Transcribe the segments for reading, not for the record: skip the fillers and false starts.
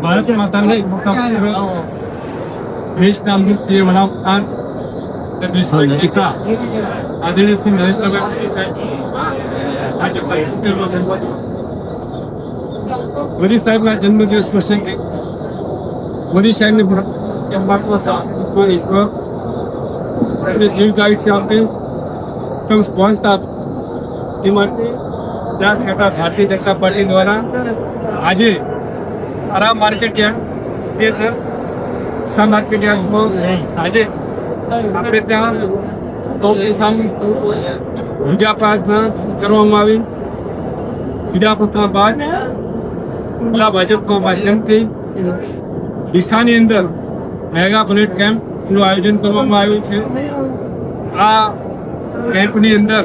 भारत माता ने देश नाम के वडाप्रधान नेता आदरणीय श्री नरेंद्रभाई मोदी साहेब आज मोदी साहेबના જન્મદિવસ પ્રસંગે મોદી સાહેબને ઈશ્વર દીર્ઘાયુષ્ય આપે તમ પહોંચતા તે માટે ત્યાં છતાં ભારતીય જનતા પાર્ટી દ્વારા આજે આરામ માર્કેટ યાર્ડ સા માર્કેટ યાર્ડમાં આજે આપણે ત્યાં પૂજા પ્રાર્થના કરવામાં આવી પૂજા પ્રાર્થના બાદ ખુલ્લા ભાજપના માધ્યમથી ડીસાની અંદર મેગા બુલેટ કેમ્પનું આયોજન કરવામાં આવ્યું છે. આ કેમ્પની અંદર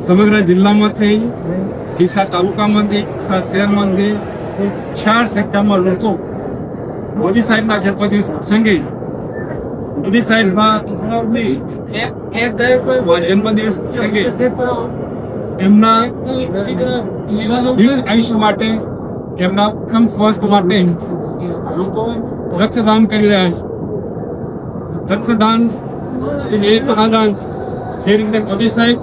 સમગ્ર જિલ્લામાંથી ડીસા તાલુકામાંથી ડીસા શહેરમાંથી 4 સેક્ટરમાં લોકો મોદી સાહેબના જન્મદિવસ પ્રસંગે મોદી સાહેબના જન્મદિવસ પ્રસંગે એમના આયુષ્ય માટે એમના ઉત્તમ સ્વાસ્થ્ય માટે લોકો રક્તદાન કરી રહ્યા છે. રક્તદાન એ પ્રદાન જે રીતે મોદી સાહેબ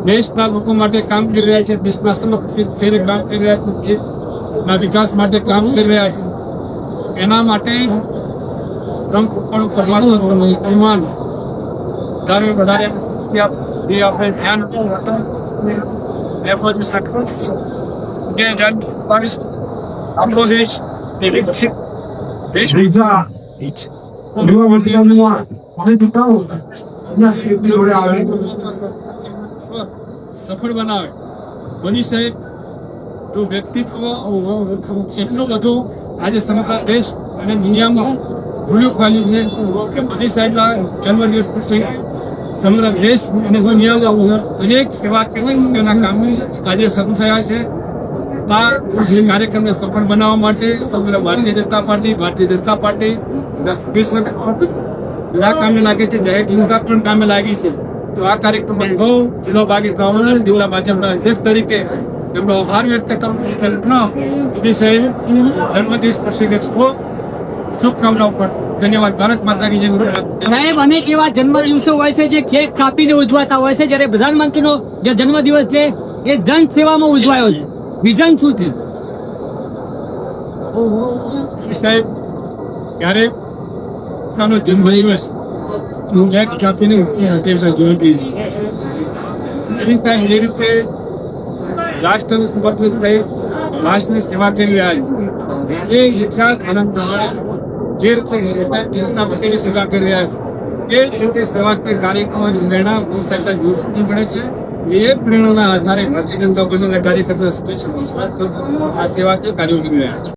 દેશના લોકો માટે કામ કરી રહ્યા છે, દેશના સમક્ષ કામ કરી રહ્યા છે, ના વિકાસ માટે કામ કરી રહ્યા છે, એના માટે પરમાણુ પ્રમાણ વધારે આપણે ધ્યાન આપણો દેશ વિકસિત દેશ સફળ બનાવે. મોદી સાહેબ નું વ્યક્તિત્વ એટલું બધું આજે સમગ્ર દેશ અને દુનિયામાં ભૂલ્યું ખાલ્યું છે કે મોદી સાહેબના જન્મદિવસ પ્રસંગે સમગ્ર દેશ અને દુનિયામાં અનેક સેવા કેન્દ્રના કામો આજે શરૂ થયા છે. આ કાર્યક્રમને સફળ બનાવવા માટે સમગ્ર ભારતીય જનતા પાર્ટી કામે લાગે છે, જાહેર જનતા પણ કામે લાગી છે. તો આ કાર્યક્રમમાં સૌ જિલ્લા ભાગી થવાના જિલ્લા ભાજપના અધ્યક્ષ તરીકે એમનો આભાર વ્યક્ત કરું છું. મોદી સાહેબ જન્મદિવસ પ્રસંગે શુભકામનાઓ પણ ધન્યવાદ. ભારત માતા કી જય. સાહેબ, અનેક એવા જન્મદિવસો હોય છે જે કેક કાપીને ઉજવાતા હોય છે, જ્યારે પ્રધાનમંત્રીનો જે જન્મદિવસ છે એ જન સેવામાં ઉજવાયો છે. વિઝન શું છે સાહેબ? ક્યારે પોતાનો જન્મદિવસ કેક કાપીને જોઈ જે રીતે રાષ્ટ્રનું સમર્પિત થઈ રાષ્ટ્રની સેવા કરી રહ્યા છે, એ ઈચ્છા આનંદ જે રીતે દેશના લોકોની સેવા કરી રહ્યા છે, એ જ રીતે સેવાકીય કાર્યક્રમો પ્રેરણા મોદી સાહેબના યુવકની મળે છે. એ પ્રેરણાના આધારે ભારતીય જનતા પાર્ટીના કાર્યકર્તા આ સેવાકીય કાર્યો કરી રહ્યા છે.